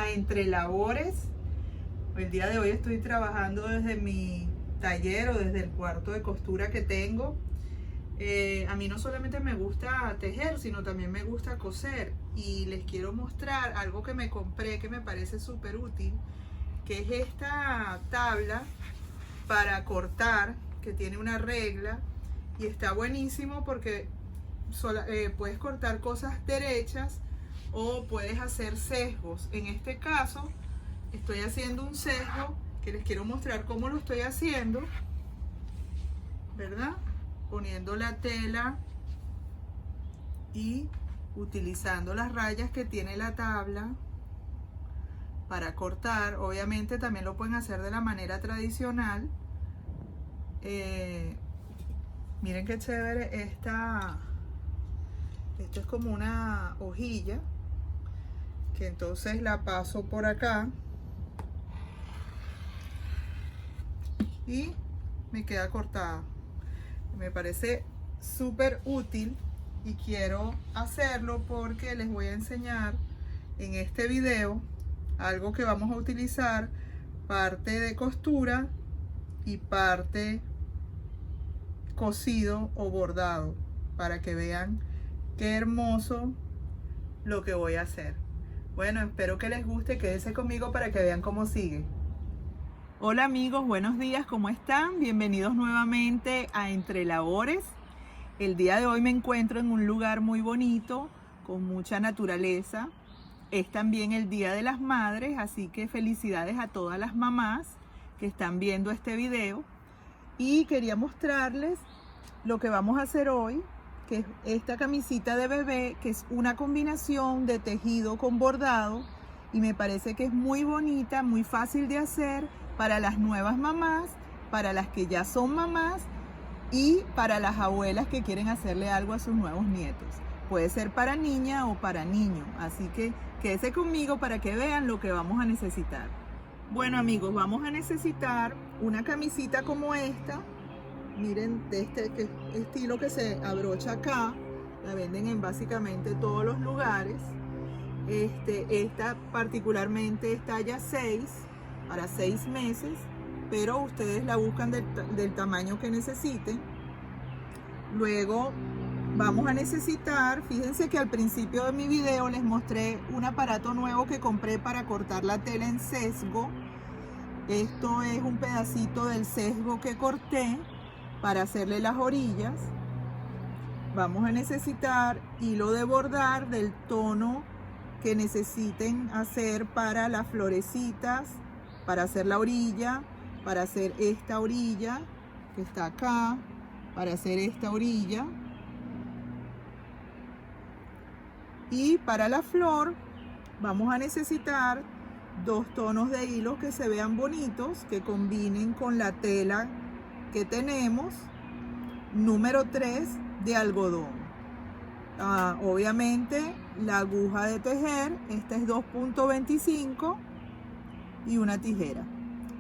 a Entre Labores. El día de hoy estoy trabajando desde mi taller o desde el cuarto de costura que tengo. A mí no solamente me gusta tejer, sino también me gusta coser, y les quiero mostrar algo que me compré que me parece súper útil, que es esta tabla para cortar, que tiene una regla y está buenísimo porque puedes cortar cosas derechas o puedes hacer sesgos. En este caso estoy haciendo un sesgo que les quiero mostrar cómo lo estoy haciendo, ¿verdad? Poniendo la tela y utilizando las rayas que tiene la tabla para cortar. Obviamente también lo pueden hacer de la manera tradicional. Miren qué chévere esto es como una hojilla que entonces la paso por acá y me queda cortada. Me parece súper útil y quiero hacerlo porque les voy a enseñar en este video algo que vamos a utilizar parte de costura y parte cosido o bordado, para que vean qué hermoso lo que voy a hacer. Bueno, espero que les guste, quédense conmigo para que vean cómo sigue. Hola amigos, buenos días, ¿cómo están? Bienvenidos nuevamente a Entre Labores. El día de hoy me encuentro en un lugar muy bonito, con mucha naturaleza. Es también el Día de las Madres, así que felicidades a todas las mamás que están viendo este video. Y quería mostrarles lo que vamos a hacer hoy, que es esta camisita de bebé, que es una combinación de tejido con bordado, y me parece que es muy bonita, muy fácil de hacer para las nuevas mamás, para las que ya son mamás y para las abuelas que quieren hacerle algo a sus nuevos nietos. Puede ser para niña o para niño, así que quédese conmigo para que vean lo que vamos a necesitar. Bueno amigos, vamos a necesitar una camisita como esta. Miren, de este estilo que se abrocha acá. La venden en básicamente todos los lugares. Esta particularmente es talla 6 para 6 meses, pero ustedes la buscan del tamaño que necesiten. Luego vamos a necesitar, fíjense que al principio de mi video les mostré un aparato nuevo que compré para cortar la tela en sesgo. Esto es un pedacito del sesgo que corté para hacerle las orillas. Vamos a necesitar hilo de bordar del tono que necesiten hacer para las florecitas, para hacer la orilla, para hacer esta orilla que está acá, para hacer esta orilla. Y para la flor vamos a necesitar 2 tonos de hilo que se vean bonitos, que combinen con la tela que tenemos, número 3 de algodón. Obviamente la aguja de tejer, esta es 2.25, y una tijera.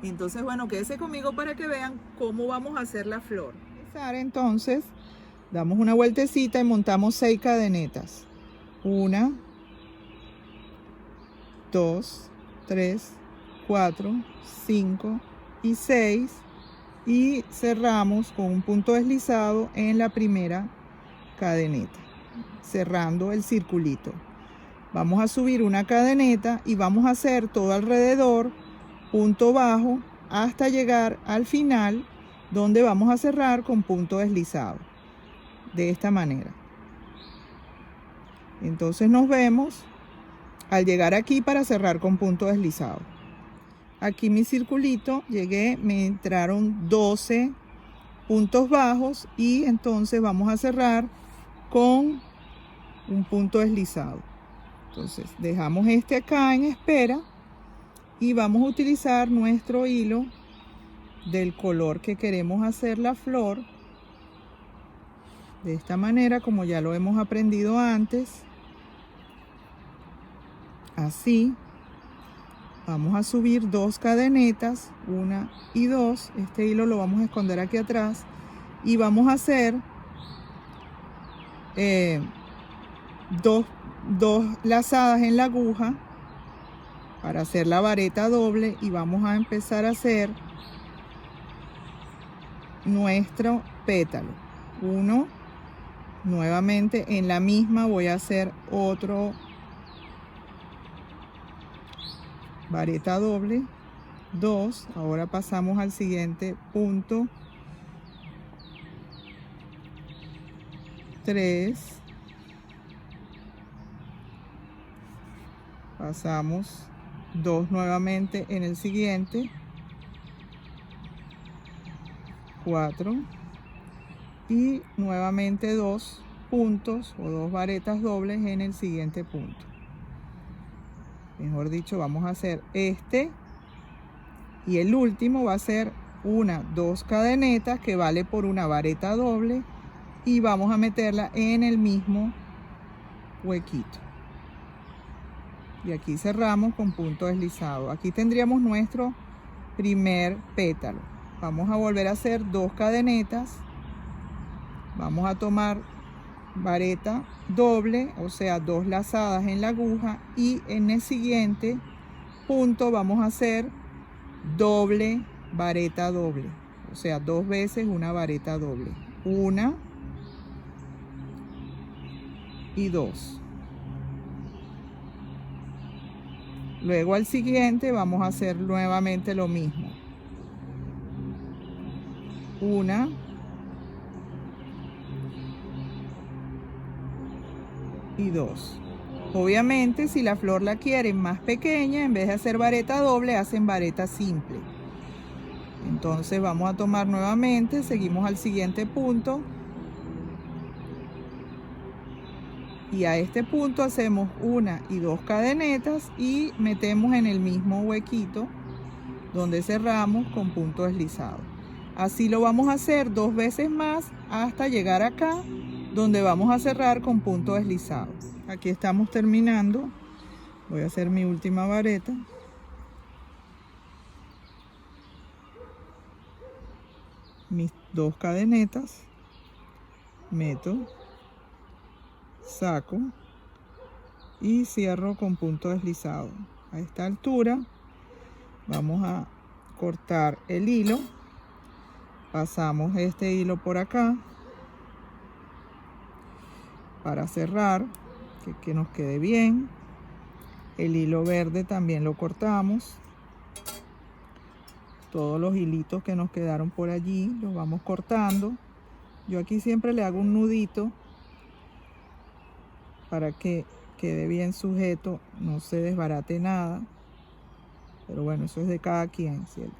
Entonces bueno, quédese conmigo para que vean cómo vamos a hacer la flor. Entonces damos una vueltecita y montamos 6 cadenetas. 1, 2, 3, 4, 5 y 6, y cerramos con un punto deslizado en la primera cadeneta, cerrando el circulito. Vamos a subir una cadeneta y vamos a hacer todo alrededor punto bajo hasta llegar al final, donde vamos a cerrar con punto deslizado, de esta manera. Entonces nos vemos al llegar aquí para cerrar con punto deslizado. Aquí mi circulito, llegué, me entraron 12 puntos bajos, y entonces vamos a cerrar con un punto deslizado. Entonces dejamos este acá en espera y vamos a utilizar nuestro hilo del color que queremos hacer la flor, de esta manera, como ya lo hemos aprendido antes. Así vamos a subir 2 cadenetas, 1 y 2. Este hilo lo vamos a esconder aquí atrás y vamos a hacer dos lazadas en la aguja para hacer la vareta doble y vamos a empezar a hacer nuestro pétalo. Uno, nuevamente en la misma voy a hacer otro vareta doble. 2, ahora pasamos al siguiente punto. 3, pasamos 2 nuevamente en el siguiente. 4 y nuevamente 2 puntos o 2 varetas dobles en el siguiente punto. Mejor dicho, vamos a hacer este y el último va a ser 2 cadenetas que vale por una vareta doble y vamos a meterla en el mismo huequito. Y aquí cerramos con punto deslizado. Aquí tendríamos nuestro primer pétalo. Vamos a volver a hacer 2 cadenetas. Vamos a tomar vareta doble, o sea, 2 lazadas en la aguja, y en el siguiente punto vamos a hacer doble vareta doble, o sea, 2 veces una vareta doble. 1 y 2. Luego al siguiente vamos a hacer nuevamente lo mismo. 1 y 2. Obviamente, si la flor la quieren más pequeña, en vez de hacer vareta doble, hacen vareta simple. Entonces vamos a tomar nuevamente, seguimos al siguiente punto. Y a este punto hacemos 1 y 2 cadenetas y metemos en el mismo huequito donde cerramos con punto deslizado. Así lo vamos a hacer 2 veces más hasta llegar acá, donde vamos a cerrar con punto deslizado. Aquí estamos terminando. Voy a hacer mi última vareta. Mis 2 cadenetas. Meto, saco y cierro con punto deslizado. A esta altura vamos a cortar el hilo. Pasamos este hilo por acá para cerrar, que nos quede bien. El hilo verde también lo cortamos. Todos los hilitos que nos quedaron por allí los vamos cortando. Yo aquí siempre le hago un nudito para que quede bien sujeto, no se desbarate nada. Pero bueno, eso es de cada quien, ¿cierto?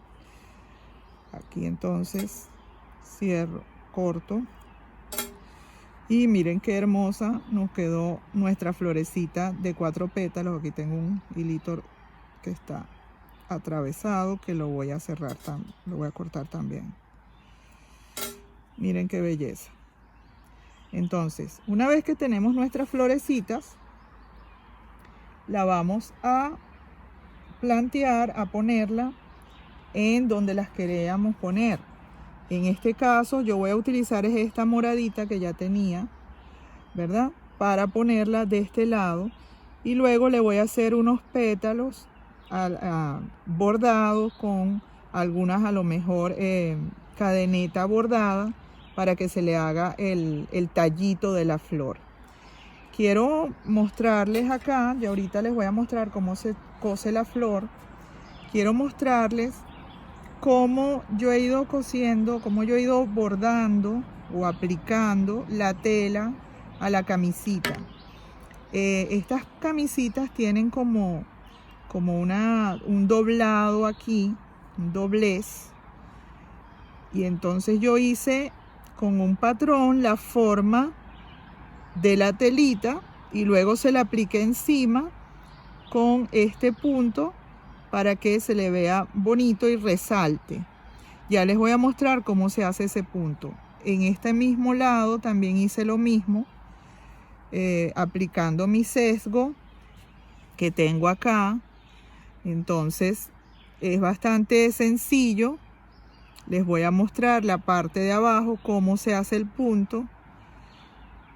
Aquí entonces cierro, corto. Y miren qué hermosa nos quedó nuestra florecita de 4 pétalos. Aquí tengo un hilito que está atravesado, que lo voy a cerrar también, lo voy a cortar también. Miren qué belleza. Entonces, una vez que tenemos nuestras florecitas, la vamos a plantear, a ponerla en donde las queríamos poner. En este caso yo voy a utilizar esta moradita que ya tenía, ¿verdad? Para ponerla de este lado, y luego le voy a hacer unos pétalos bordados con algunas, a lo mejor cadeneta bordada, para que se le haga el tallito de la flor. Quiero mostrarles acá, y ahorita les voy a mostrar cómo se cose la flor. Quiero mostrarles cómo yo he ido cosiendo, cómo yo he ido bordando o aplicando la tela a la camisita. Estas camisitas tienen como un doblado aquí, un doblez. Y entonces yo hice con un patrón la forma de la telita y luego se la apliqué encima con este punto para que se le vea bonito y resalte. Ya les voy a mostrar cómo se hace ese punto. En este mismo lado también hice lo mismo, aplicando mi sesgo que tengo acá. Entonces es bastante sencillo. Les voy a mostrar la parte de abajo, cómo se hace el punto,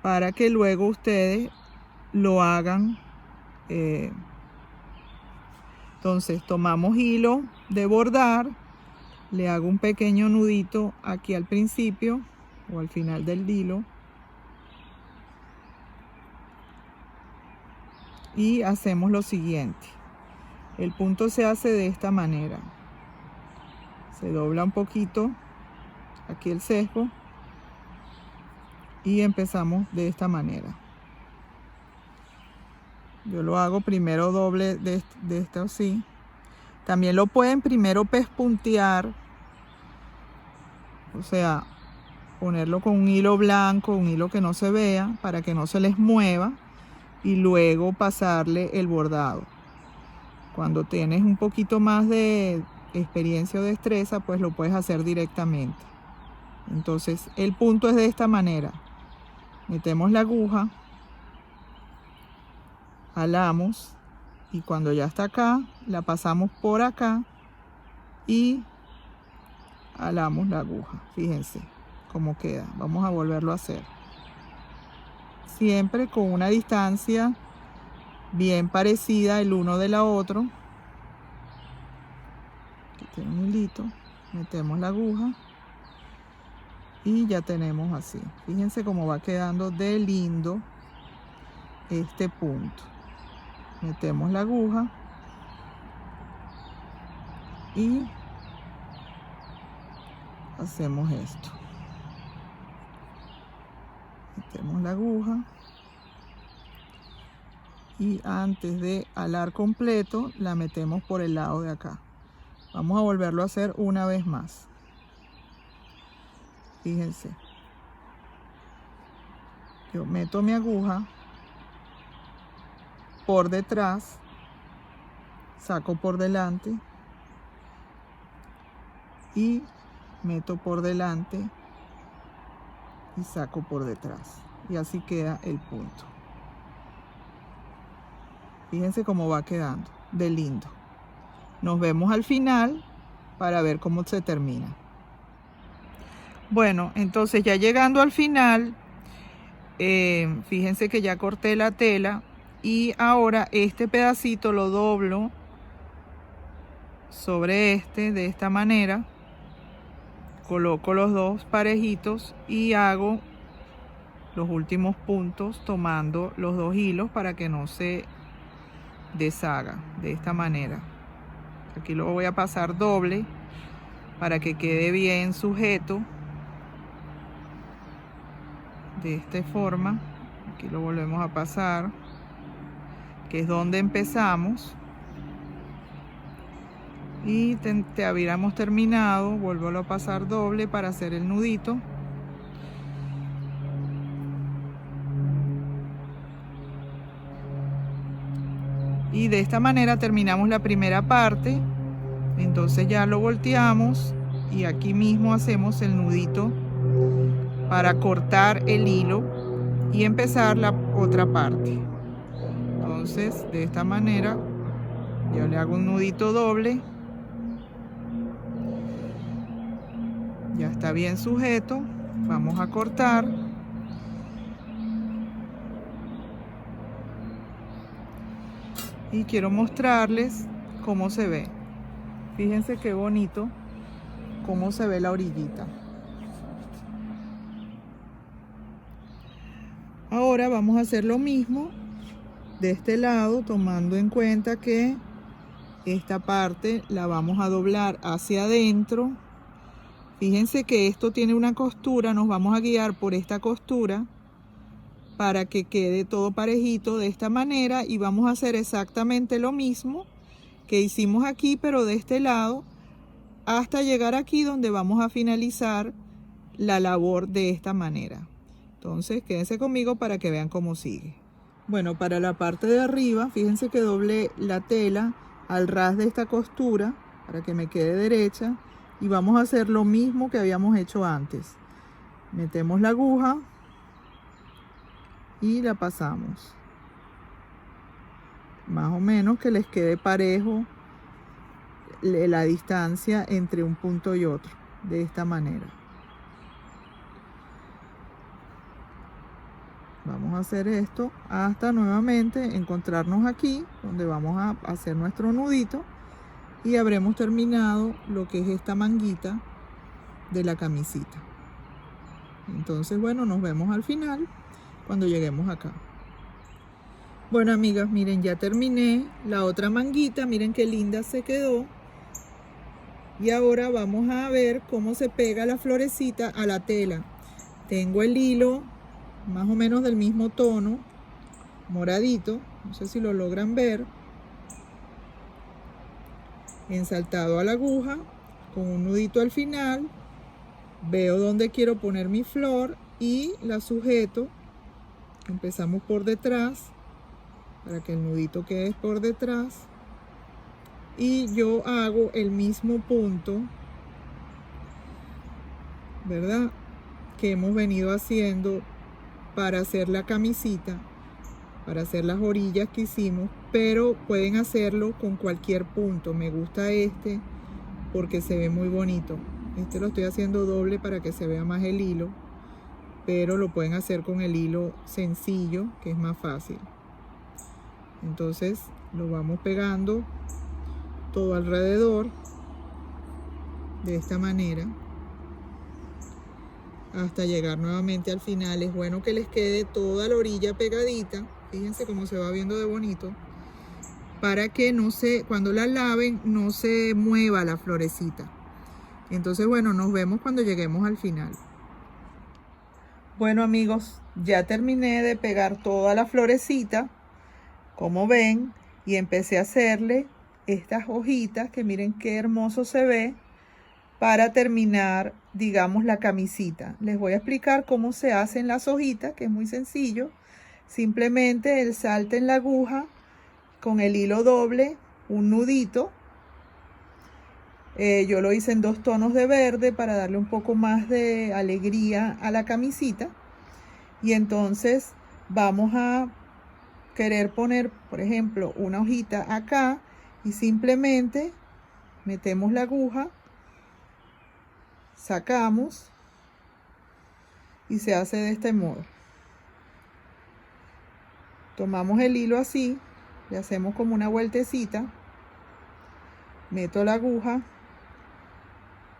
para que luego ustedes lo hagan Entonces tomamos hilo de bordar, le hago un pequeño nudito aquí al principio o al final del hilo y hacemos lo siguiente. El punto se hace de esta manera, se dobla un poquito aquí el sesgo y empezamos de esta manera. Yo lo hago primero doble de esto así. También lo pueden primero pespuntear, o sea, ponerlo con un hilo blanco, un hilo que no se vea, para que no se les mueva, y luego pasarle el bordado. Cuando tienes un poquito más de experiencia o destreza, pues lo puedes hacer directamente. Entonces el punto es de esta manera. Metemos la aguja, jalamos y cuando ya está acá, la pasamos por acá y jalamos la aguja. Fíjense cómo queda. Vamos a volverlo a hacer. Siempre con una distancia bien parecida el uno de la otro. Aquí tiene un hilito. Metemos la aguja y ya tenemos así. Fíjense cómo va quedando de lindo este punto. Metemos la aguja y hacemos esto. Metemos la aguja y antes de alar completo la metemos por el lado de acá. Vamos a volverlo a hacer una vez más. Fíjense, yo meto mi aguja por detrás, saco por delante y meto por delante y saco por detrás, y así queda el punto. Fíjense cómo va quedando de lindo. Nos vemos al final para ver cómo se termina. Bueno, entonces ya llegando al final, fíjense que ya corté la tela y ahora este pedacito lo doblo sobre este de esta manera. Coloco los dos parejitos y hago los últimos puntos tomando los dos hilos para que no se deshaga de esta manera. Aquí lo voy a pasar doble para que quede bien sujeto de esta forma. Aquí lo volvemos a pasar, que es donde empezamos, y te hubiéramos terminado. Vuelvo a pasar doble para hacer el nudito. Y de esta manera terminamos la primera parte. Entonces ya lo volteamos y aquí mismo hacemos el nudito para cortar el hilo y empezar la otra parte. Entonces de esta manera yo le hago un nudito doble, ya está bien sujeto. Vamos a cortar y quiero mostrarles cómo se ve. Fíjense qué bonito cómo se ve la orillita. Ahora vamos a hacer lo mismo de este lado, tomando en cuenta que esta parte la vamos a doblar hacia adentro. Fíjense que esto tiene una costura, nos vamos a guiar por esta costura para que quede todo parejito de esta manera, y vamos a hacer exactamente lo mismo que hicimos aquí, pero de este lado, hasta llegar aquí donde vamos a finalizar la labor de esta manera. Entonces quédense conmigo para que vean cómo sigue. Bueno, para la parte de arriba, fíjense que doblé la tela al ras de esta costura para que me quede derecha, y vamos a hacer lo mismo que habíamos hecho antes. Metemos la aguja y la pasamos, más o menos que les quede parejo la distancia entre un punto y otro, de esta manera. Vamos a hacer esto hasta nuevamente encontrarnos aquí donde vamos a hacer nuestro nudito, y habremos terminado lo que es esta manguita de la camisita. Entonces, bueno, nos vemos al final cuando lleguemos acá. Bueno, amigas, miren, ya terminé la otra manguita, miren qué linda se quedó. Y ahora vamos a ver cómo se pega la florecita a la tela. Tengo el hilo más o menos del mismo tono, moradito, no sé si lo logran ver, ensaltado a la aguja, con un nudito al final. Veo dónde quiero poner mi flor y la sujeto. Empezamos por detrás, para que el nudito quede por detrás. Y yo hago el mismo punto, ¿verdad?, que hemos venido haciendo para hacer la camisita, para hacer las orillas que hicimos, pero pueden hacerlo con cualquier punto. Me gusta este porque se ve muy bonito. Este lo estoy haciendo doble para que se vea más el hilo, pero lo pueden hacer con el hilo sencillo, que es más fácil. Entonces lo vamos pegando todo alrededor de esta manera hasta llegar nuevamente al final. Es bueno que les quede toda la orilla pegadita. Fíjense cómo se va viendo de bonito, para que no se, cuando la laven, no se mueva la florecita. Entonces, bueno, nos vemos cuando lleguemos al final. Bueno, amigos, ya terminé de pegar toda la florecita, como ven, y empecé a hacerle estas hojitas, que miren qué hermoso se ve, para terminar, digamos, la camisita. Les voy a explicar cómo se hacen las hojitas, que es muy sencillo. Simplemente el salte en la aguja con el hilo doble, un nudito. Yo lo hice en 2 tonos de verde para darle un poco más de alegría a la camisita. Y entonces vamos a querer poner, por ejemplo, una hojita acá, y simplemente metemos la aguja, sacamos y se hace de este modo. Tomamos el hilo así, le hacemos como una vueltecita, meto la aguja,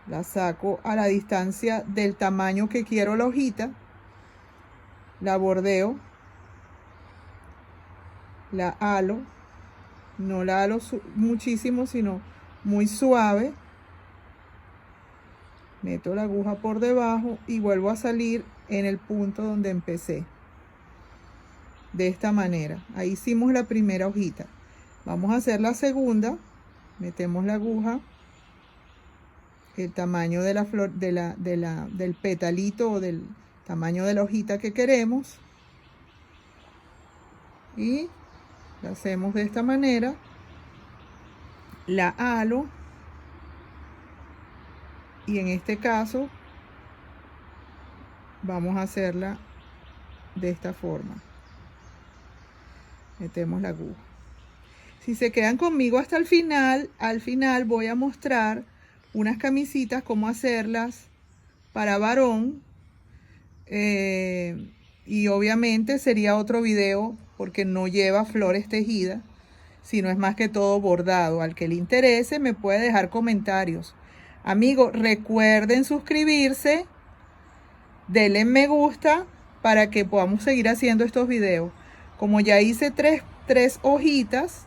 la saco a la distancia del tamaño que quiero la hojita, la bordeo, la halo, no la halo muchísimo, sino muy suave. Meto la aguja por debajo y vuelvo a salir en el punto donde empecé. De esta manera. Ahí hicimos la primera hojita. Vamos a hacer la segunda. Metemos la aguja, el tamaño de la flor, del petalito o del tamaño de la hojita que queremos. Y la hacemos de esta manera. La halo. Y en este caso vamos a hacerla de esta forma. Metemos la aguja. Si se quedan conmigo hasta el final, al final voy a mostrar unas camisitas, cómo hacerlas para varón. Y obviamente sería otro video porque no lleva flores tejidas, sino es más que todo bordado. Al que le interese me puede dejar comentarios. Amigos, recuerden suscribirse, denle me gusta para que podamos seguir haciendo estos videos. Como ya hice tres hojitas,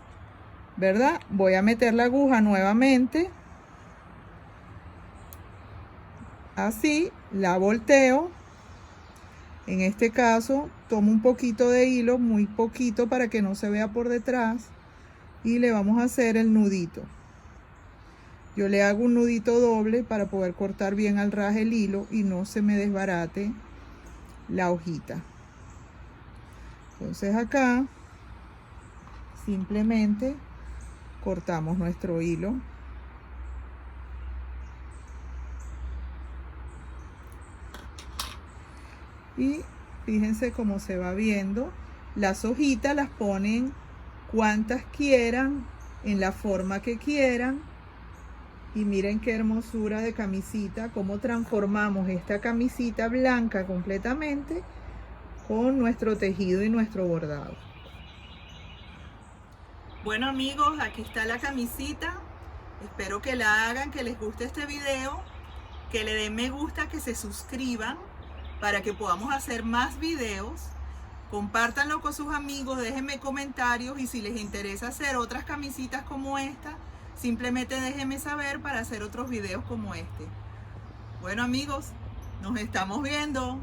¿verdad? Voy a meter la aguja nuevamente. Así, la volteo. En este caso, tomo un poquito de hilo, muy poquito para que no se vea por detrás. Y le vamos a hacer el nudito. Yo le hago un nudito doble para poder cortar bien al ras el hilo y no se me desbarate la hojita. Entonces acá simplemente cortamos nuestro hilo. Y fíjense cómo se va viendo. Las hojitas las ponen cuantas quieran, en la forma que quieran. Y miren qué hermosura de camisita, cómo transformamos esta camisita blanca completamente con nuestro tejido y nuestro bordado. Bueno amigos, aquí está la camisita. Espero que la hagan, que les guste este video, que le den me gusta, que se suscriban para que podamos hacer más videos. Compártanlo con sus amigos, déjenme comentarios y si les interesa hacer otras camisitas como esta, simplemente déjenme saber para hacer otros videos como este. Bueno amigos, nos estamos viendo.